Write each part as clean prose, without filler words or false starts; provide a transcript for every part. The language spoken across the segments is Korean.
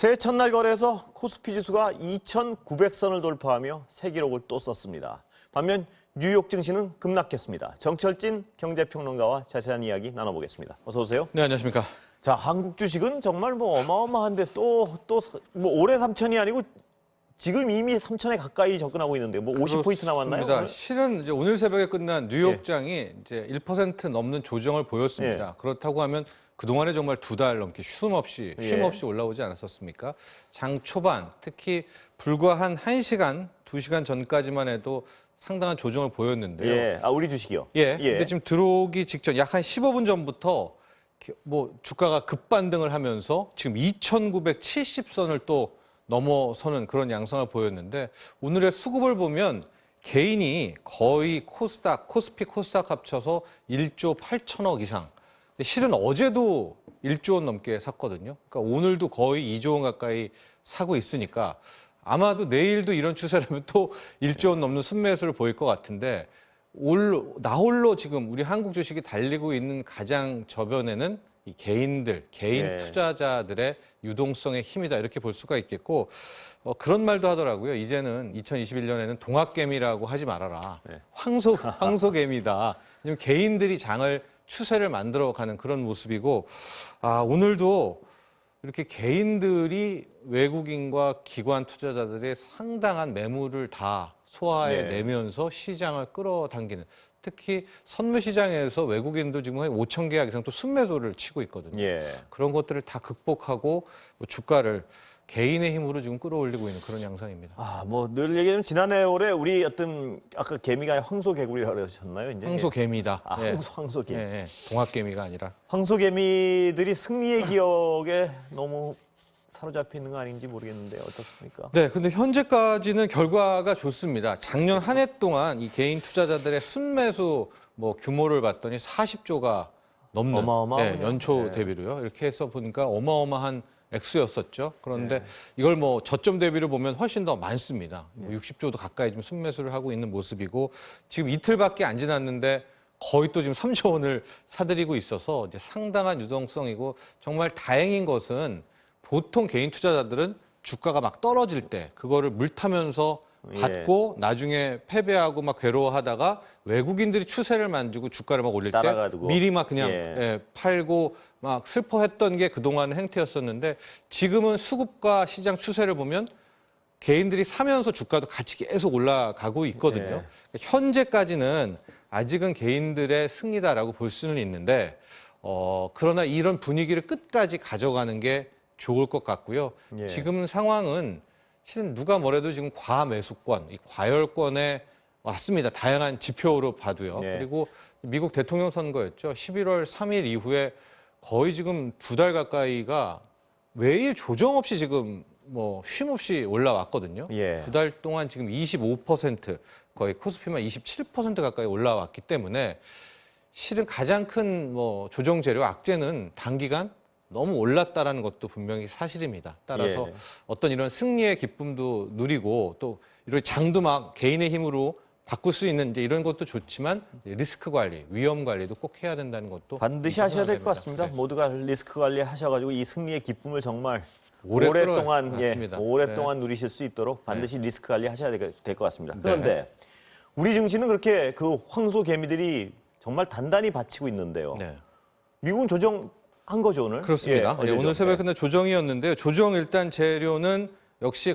새해 첫날 거래에서 코스피 지수가 2,900선을 돌파하며 새 기록을 또 썼습니다. 반면 뉴욕 증시는 급락했습니다. 정철진 경제평론가와 자세한 이야기 나눠보겠습니다. 어서 오세요. 네, 안녕하십니까. 자, 한국 주식은 정말 어마어마한데 또 올해 3천이 아니고 지금 이미 3천에 가까이 접근하고 있는데 50포인트 남았나요? 오늘? 실은 이제 오늘 새벽에 끝난 뉴욕장이 이제 1% 넘는 조정을 보였습니다. 예. 그렇다고 하면 그동안에 정말 2달 넘게 쉼 없이 올라오지 않았었습니까? 장 초반, 특히 불과 한 1시간, 2시간 전까지만 해도 상당한 조정을 보였는데요. 예. 아, 우리 주식이요? 예. 근데 지금 들어오기 직전 약 한 15분 전부터 주가가 급반등을 하면서 지금 2,970선을 또 넘어서는 그런 양상을 보였는데 오늘의 수급을 보면 개인이 거의 코스피 코스닥 합쳐서 1조 8천억 이상. 근데 실은 어제도 1조 원 넘게 샀거든요. 그러니까 오늘도 거의 2조 원 가까이 사고 있으니까 아마도 내일도 이런 추세라면 또 1조 원 넘는 순매수를 보일 것 같은데 나홀로 지금 우리 한국 주식이 달리고 있는 가장 저변에는 이 개인 투자자들의 유동성의 힘이다 이렇게 볼 수가 있겠고 그런 말도 하더라고요. 이제는 2021년에는 동학개미라고 하지 말아라. 황소개미다. 왜냐면 개인들이 장을 추세를 만들어가는 그런 모습이고 오늘도 이렇게 개인들이 외국인과 기관 투자자들의 상당한 매물을 다 소화해내면서 시장을 끌어당기는 특히 선물 시장에서 외국인도 지금 한 5천 계약 이상 또 순매도를 치고 있거든요. 그런 것들을 다 극복하고 주가를 개인의 힘으로 지금 끌어올리고 있는 그런 양상입니다. 늘 얘기하면 지난해 올해 우리 아까 개미가 아니라 황소개구리라고 그러셨나요? 이제? 황소개미다. 황소개미. 동학개미가 아니라. 황소개미들이 승리의 기억에 너무 사로잡혀 있는 거 아닌지 모르겠는데 어떻습니까? 네, 근데 현재까지는 결과가 좋습니다. 작년 한 해 동안 이 개인 투자자들의 순매수 규모를 봤더니 40조가 넘는 어마어마하네요. 연초 대비로요. 이렇게 해서 보니까 어마어마한 액수였었죠. 그런데 이걸 저점 대비로 보면 훨씬 더 많습니다. 60조도 가까이 좀 순매수를 하고 있는 모습이고 지금 이틀밖에 안 지났는데 거의 또 지금 3조 원을 사들이고 있어서 이제 상당한 유동성이고 정말 다행인 것은 보통 개인 투자자들은 주가가 막 떨어질 때 그거를 물타면서 받고 나중에 패배하고 막 괴로워하다가 외국인들이 추세를 만지고 주가를 막 올릴 때 따라가지고. 미리 막 그냥 팔고 막 슬퍼했던 게 그동안의 행태였었는데 지금은 수급과 시장 추세를 보면 개인들이 사면서 주가도 같이 계속 올라가고 있거든요. 그러니까 현재까지는 아직은 개인들의 승리다라고 볼 수는 있는데 그러나 이런 분위기를 끝까지 가져가는 게 좋을 것 같고요. 지금 상황은 실은 누가 뭐래도 지금 과매수권, 이 과열권에 왔습니다. 다양한 지표로 봐도요. 그리고 미국 대통령 선거였죠. 11월 3일 이후에 거의 지금 2달 가까이가 매일 조정 없이 지금 쉼 없이 올라왔거든요. 2달 동안 지금 25% 거의 코스피만 27% 가까이 올라왔기 때문에 실은 가장 큰 조정 재료 악재는 단기간 너무 올랐다라는 것도 분명히 사실입니다. 따라서 어떤 이런 승리의 기쁨도 누리고 또 이런 장도 막 개인의 힘으로 바꿀 수 있는 이제 이런 것도 좋지만 리스크 관리, 위험 관리도 꼭 해야 된다는 것도 반드시 하셔야 될 것 같습니다. 모두가 리스크 관리 하셔가지고 이 승리의 기쁨을 정말 오랫동안 누리실 수 있도록 반드시 리스크 관리 하셔야 될 것 같습니다. 그런데 우리 증시는 그렇게 그 황소개미들이 정말 단단히 받치고 있는데요. 미국은 조정한 거죠 오늘? 그렇습니다. 오늘 새벽에 근데 조정이었는데요. 조정 일단 재료는 역시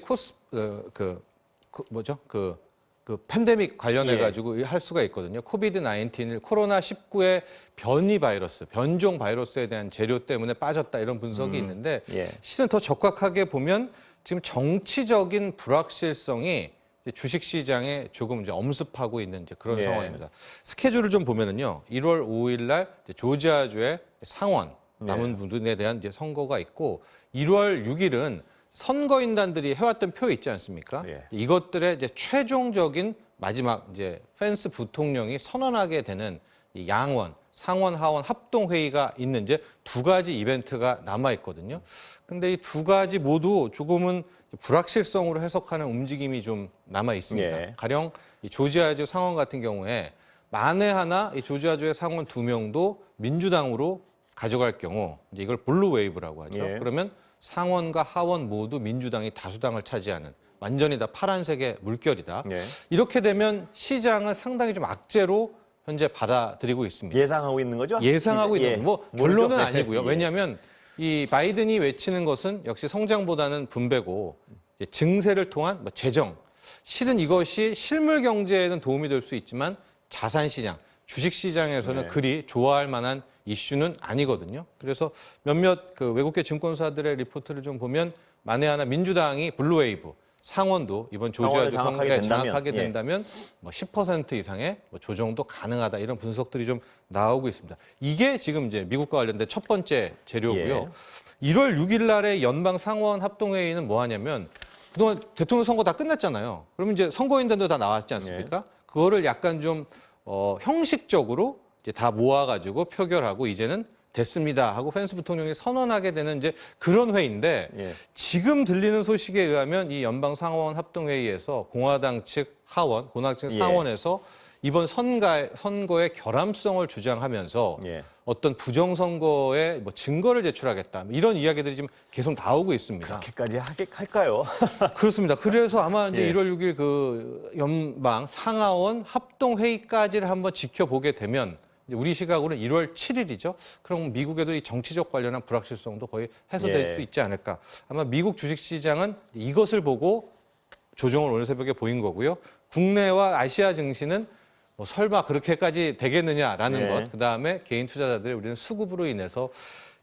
팬데믹 관련해 가지고 할 수가 있거든요. 코비드-19 코로나19의 변종 바이러스에 대한 재료 때문에 빠졌다 이런 분석이 있는데 실은 더 적확하게 보면 지금 정치적인 불확실성이 주식 시장에 조금 이제 엄습하고 있는 이제 그런 상황입니다. 스케줄을 좀 보면은요. 1월 5일 날 조지아주의 상원 남은 부분에 대한 이제 선거가 있고 1월 6일은 선거인단들이 해왔던 표 있지 않습니까? 이것들의 이제 최종적인 마지막 이제 펜스 부통령이 선언하게 되는 이 양원, 상원, 하원 합동 회의가 있는 이제 두 가지 이벤트가 남아 있거든요. 근데 이 두 가지 모두 조금은 불확실성으로 해석하는 움직임이 좀 남아 있습니다. 가령 이 조지아주 상원 같은 경우에 만에 하나 이 조지아주의 상원 2명도 민주당으로 가져갈 경우 이제 이걸 블루 웨이브라고 하죠. 그러면 상원과 하원 모두 민주당이 다수당을 차지하는 완전히 다 파란색의 물결이다. 네. 이렇게 되면 시장은 상당히 좀 악재로 현재 받아들이고 있습니다. 예상하고 있는 거죠? 예상하고 예. 있는 뭐 모르죠? 결론은 네. 아니고요. 예. 왜냐하면 이 바이든이 외치는 것은 역시 성장보다는 분배고 이제 증세를 통한 뭐 재정. 실은 이것이 실물 경제에는 도움이 될 수 있지만 자산 시장, 주식 시장에서는 네. 그리 좋아할 만한 이슈는 아니거든요. 그래서 몇몇 그 외국계 증권사들의 리포트를 좀 보면 만에 하나 민주당이 블루웨이브 상원도 이번 조지아주 상원을 장악하게 예. 된다면 뭐 10% 이상의 뭐 조정도 가능하다 이런 분석들이 좀 나오고 있습니다. 이게 지금 이제 미국과 관련된 첫 번째 재료고요. 1월 6일 날의 연방 상원 합동회의는 뭐 하냐면 그동안 대통령 선거 다 끝났잖아요. 그러면 이제 선거인단도 다 나왔지 않습니까? 그거를 약간 좀 형식적으로 이제 다 모아가지고 표결하고 이제는 됐습니다 하고 펜스 부통령이 선언하게 되는 이제 그런 회의인데 예. 지금 들리는 소식에 의하면 이 연방 상원 합동회의에서 공화당 측 하원, 공화당 측 예. 상원에서 이번 선거의 결함성을 주장하면서 예. 어떤 부정선거의 뭐 증거를 제출하겠다 이런 이야기들이 지금 계속 나오고 있습니다. 그렇게까지 할까요? 그렇습니다. 그래서 아마 이제 예. 1월 6일 그 연방 상하원 합동회의까지를 한번 지켜보게 되면 이제 우리 시각으로는 1월 7일이죠. 그럼 미국에도 이 정치적 관련한 불확실성도 거의 해소될 예. 수 있지 않을까. 아마 미국 주식시장은 이것을 보고 조정을 오늘 새벽에 보인 거고요. 국내와 아시아 증시는 뭐 설마 그렇게까지 되겠느냐라는 예. 것. 그다음에 개인 투자자들의 우리는 수급으로 인해서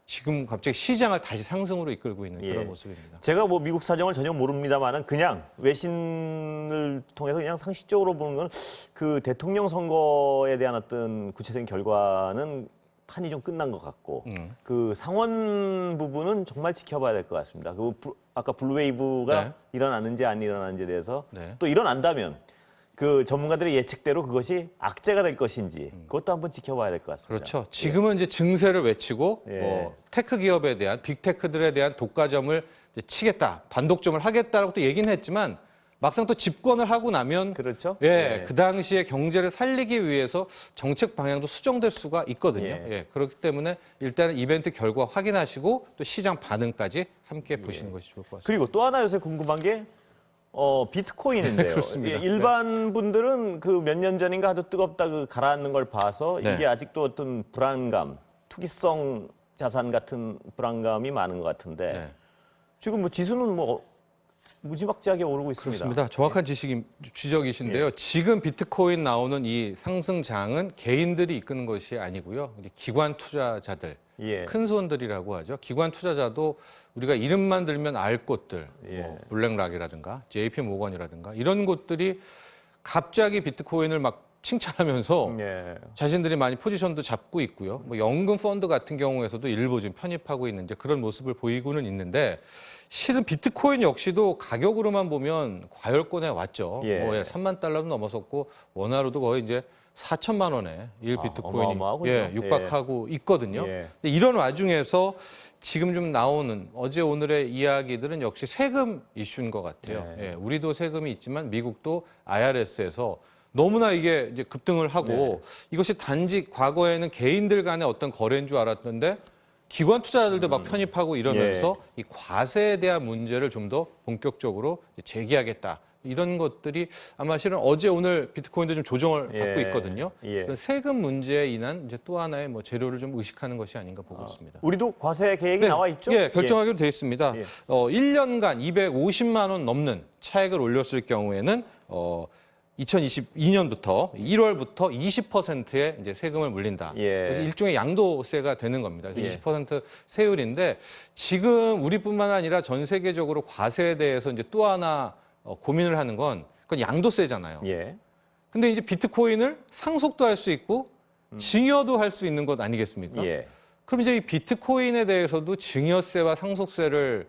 지금 갑자기 시장을 다시 상승으로 이끌고 있는 예. 그런 모습입니다. 제가 뭐 미국 사정을 전혀 모릅니다만은 그냥 외신을 통해서 그냥 상식적으로 보는 건 그 대통령 선거에 대한 어떤 구체적인 결과는 판이 좀 끝난 것 같고 그 상원 부분은 정말 지켜봐야 될 것 같습니다. 아까 블루웨이브가 네. 일어나는지 안 일어나는지에 대해서 네. 또 일어난다면 그 전문가들의 예측대로 그것이 악재가 될 것인지 그것도 한번 지켜봐야 될 것 같습니다. 그렇죠. 지금은 이제 증세를 외치고 예. 뭐 테크 기업에 대한 빅테크들에 대한 독과점을 이제 치겠다, 반독점을 하겠다라고 또 얘기는 했지만 막상 또 집권을 하고 나면 그렇죠. 예, 예. 그 당시에 경제를 살리기 위해서 정책 방향도 수정될 수가 있거든요. 예. 예, 그렇기 때문에 일단은 이벤트 결과 확인하시고 또 시장 반응까지 함께 보시는 것이 좋을 것 같습니다. 그리고 또 하나 요새 궁금한 게 비트코인인데요. 그렇습니다. 예, 일반 분들은 그 몇 년 전인가 아주 뜨겁다 그 가라앉는 걸 봐서 네. 이게 아직도 어떤 불안감, 투기성 자산 같은 불안감이 많은 것 같은데 네. 지금 뭐 지수는 뭐 무지막지하게 오르고 있습니다. 그렇습니다. 정확한 지적이신데요. 지금 비트코인 나오는 이 상승장은 개인들이 이끄는 것이 아니고요. 우리 기관 투자자들, 예. 큰 손들이라고 하죠. 기관 투자자도 우리가 이름만 들면 알 곳들, 예. 뭐 블랙락이라든가 JP 모건이라든가 이런 곳들이 갑자기 비트코인을 막 칭찬하면서 예. 자신들이 많이 포지션도 잡고 있고요. 뭐 연금 펀드 같은 경우에서도 일부 지금 편입하고 있는 이제 그런 모습을 보이고는 있는데 실은 비트코인 역시도 가격으로만 보면 과열권에 왔죠. 예. 뭐 3만 달러도 넘어섰고 원화로도 거의 이제 4천만 원에 일 비트코인이 어마어마하군요. 육박하고 있거든요. 예. 근데 이런 와중에서 지금 좀 나오는 어제 오늘의 이야기들은 역시 세금 이슈인 것 같아요. 네. 예, 우리도 세금이 있지만 미국도 IRS에서 너무나 이게 이제 급등을 하고 이것이 단지 과거에는 개인들 간의 어떤 거래인 줄 알았는데 기관 투자자들도 막 편입하고 이러면서 이 과세에 대한 문제를 좀 더 본격적으로 제기하겠다. 이런 것들이 아마 실은 어제 오늘 비트코인도 좀 조정을 예. 받고 있거든요. 예. 그런 세금 문제에 인한 이제 또 하나의 뭐 재료를 좀 의식하는 것이 아닌가 보고 있습니다. 우리도 과세 계획이 네, 나와 있죠? 예, 결정하기로 되어 있습니다. 예. 1년간 250만 원 넘는 차액을 올렸을 경우에는 2022년부터 1월부터 20%의 이제 세금을 물린다. 예. 그래서 일종의 양도세가 되는 겁니다. 그래서 예. 20% 세율인데 지금 우리뿐만 아니라 전 세계적으로 과세에 대해서 이제 또 하나 고민을 하는 건 그건 양도세잖아요. 예. 근데 이제 비트코인을 상속도 할 수 있고 증여도 할 수 있는 것 아니겠습니까? 예. 그럼 이제 이 비트코인에 대해서도 증여세와 상속세를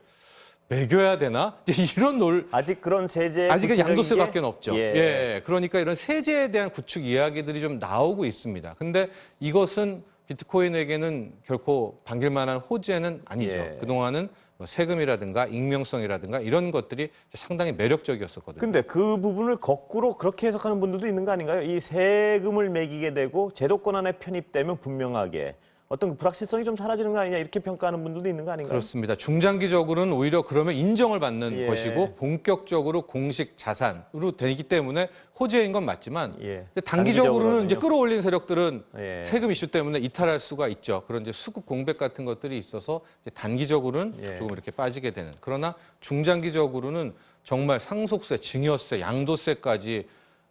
매겨야 되나? 이제 이런 아직 그런 세제 아직은 구체적인 양도세밖에 게- 없죠. 예. 예. 그러니까 이런 세제에 대한 구축 이야기들이 좀 나오고 있습니다. 근데 이것은 비트코인에게는 결코 반길 만한 호재는 아니죠. 예. 그동안은 뭐 세금이라든가 익명성이라든가 이런 것들이 상당히 매력적이었었거든요. 근데 그 부분을 거꾸로 그렇게 해석하는 분들도 있는 거 아닌가요? 이 세금을 매기게 되고 제도권 안에 편입되면 분명하게 어떤 그 불확실성이 좀 사라지는 거 아니냐 이렇게 평가하는 분들도 있는 거 아닌가요? 그렇습니다. 중장기적으로는 오히려 그러면 인정을 받는 예. 것이고 본격적으로 공식 자산으로 되기 때문에 호재인 건 맞지만 예. 근데 단기적으로는 이제 단기적으로는요. 끌어올린 세력들은 예. 세금 이슈 때문에 이탈할 수가 있죠. 그런 이제 수급 공백 같은 것들이 있어서 이제 단기적으로는 예. 조금 이렇게 빠지게 되는. 그러나 중장기적으로는 정말 상속세, 증여세, 양도세까지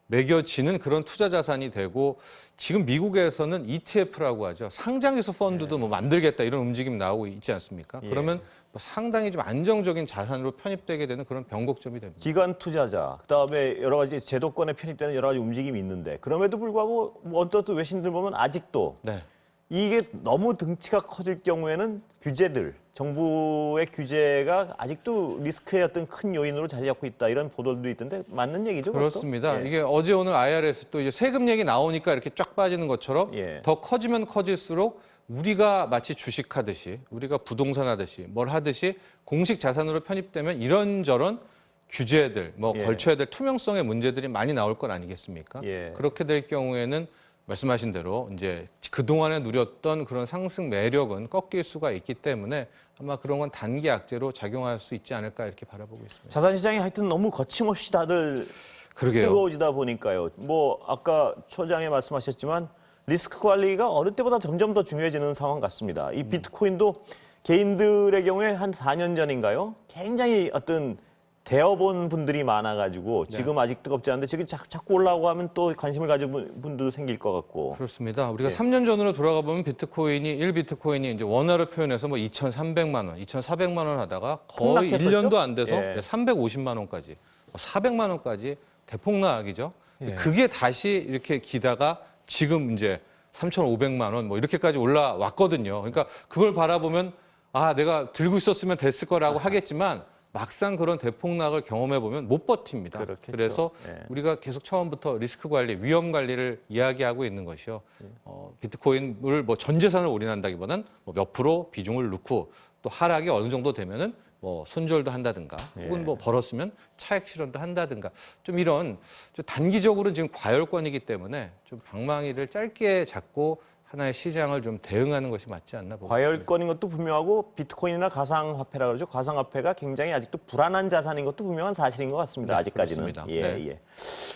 매겨지는 그런 투자 자산이 되고 지금 미국에서는 ETF라고 하죠. 상장기수 펀드도 뭐 만들겠다 이런 움직임 나오고 있지 않습니까? 예. 그러면 뭐 상당히 좀 안정적인 자산으로 편입되게 되는 그런 변곡점이 됩니다. 기관 투자자, 그다음에 여러 가지 제도권에 편입되는 여러 가지 움직임이 있는데 그럼에도 불구하고 뭐 어떤 외신들 보면 아직도 네. 이게 너무 등치가 커질 경우에는 규제들, 정부의 규제가 아직도 리스크의 어떤 큰 요인으로 자리 잡고 있다 이런 보도들도 있던데 맞는 얘기죠? 그것도? 그렇습니다. 예. 이게 어제 오늘 IRS 또 이제 세금 얘기 나오니까 이렇게 쫙 빠지는 것처럼 예. 더 커지면 커질수록 우리가 마치 주식하듯이 우리가 부동산 하듯이 뭘 하듯이 공식 자산으로 편입되면 이런저런 규제들 뭐 예. 걸쳐야 될 투명성의 문제들이 많이 나올 건 아니겠습니까? 예. 그렇게 될 경우에는 말씀하신 대로 이제 그동안에 누렸던 그런 상승 매력은 꺾일 수가 있기 때문에 아마 그런 건 단기 악재로 작용할 수 있지 않을까 이렇게 바라보고 있습니다. 자산시장이 하여튼 너무 거침없이 다들 그러게요. 뜨거워지다 보니까요. 뭐 아까 처장에 말씀하셨지만 리스크 관리가 어느 때보다 점점 더 중요해지는 상황 같습니다. 이 비트코인도 개인들의 경우에 한 4년 전인가요? 굉장히 어떤 대어본 분들이 많아가지고 지금 아직 뜨겁지 않은데 지금 자꾸 올라오고 하면 또 관심을 가진 분도 생길 것 같고. 그렇습니다. 우리가 예. 3년 전으로 돌아가 보면 비트코인이 1비트코인이 이제 원화로 표현해서 뭐 2,300만 원, 2,400만 원 하다가 거의 폭락했었죠? 1년도 안 돼서 예. 350만 원까지, 400만 원까지 대폭락이죠. 예. 그게 다시 이렇게 기다가 지금 이제 3,500만 원 뭐 이렇게까지 올라왔거든요. 그러니까 그걸 바라보면 아, 내가 들고 있었으면 됐을 거라고 하겠지만 막상 그런 대폭락을 경험해 보면 못 버팁니다. 그렇겠죠. 그래서 예. 우리가 계속 처음부터 리스크 관리, 위험 관리를 이야기하고 있는 것이요. 비트코인을 뭐 전 재산을 올인한다기보다는 뭐 몇 프로 비중을 넣고 또 하락이 어느 정도 되면은 뭐 손절도 한다든가 혹은 뭐 벌었으면 차익 실현도 한다든가 좀 이런 좀 단기적으로는 지금 과열권이기 때문에 좀 방망이를 짧게 잡고 하나의 시장을 좀 대응하는 것이 맞지 않나 보고 과열권인 것도 분명하고 비트코인이나 가상화폐라 그러죠. 가상화폐가 굉장히 아직도 불안한 자산인 것도 분명한 사실인 것 같습니다. 네, 아직까지는. 그렇습니다. 예, 네. 예.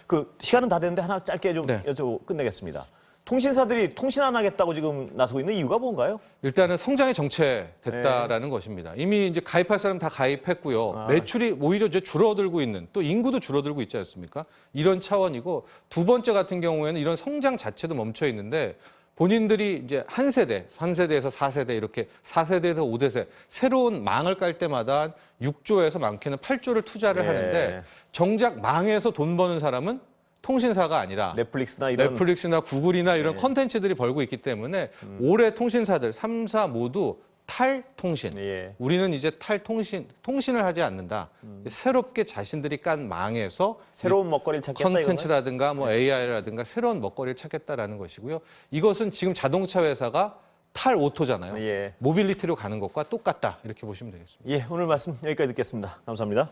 그 시간은 다 됐는데 하나 짧게 좀 네. 여쭤보고 끝내겠습니다. 통신사들이 통신 안 하겠다고 지금 나서고 있는 이유가 뭔가요? 일단은 성장이 정체됐다라는 것입니다. 이미 이제 가입할 사람 다 가입했고요. 매출이 오히려 이제 줄어들고 있는 또 인구도 줄어들고 있지 않습니까? 이런 차원이고 두 번째 같은 경우에는 이런 성장 자체도 멈춰 있는데 본인들이 이제 한 세대, 3세대에서 4세대 이렇게 4세대에서 5세대 새로운 망을 깔 때마다 6조에서 많게는 8조를 투자를 예. 하는데 정작 망해서 돈 버는 사람은 통신사가 아니라 넷플릭스나 이런 넷플릭스나 구글이나 이런 컨텐츠들이 벌고 있기 때문에 올해 통신사들 3사 모두 탈통신. 예. 우리는 이제 통신을 하지 않는다. 새롭게 자신들이 깐 망에서 새로운 먹거리를 찾겠다 이거는? 컨텐츠라든가 뭐 AI라든가 새로운 먹거리를 찾겠다라는 것이고요. 이것은 지금 자동차 회사가 탈오토잖아요. 예. 모빌리티로 가는 것과 똑같다. 이렇게 보시면 되겠습니다. 예, 오늘 말씀 여기까지 듣겠습니다. 감사합니다.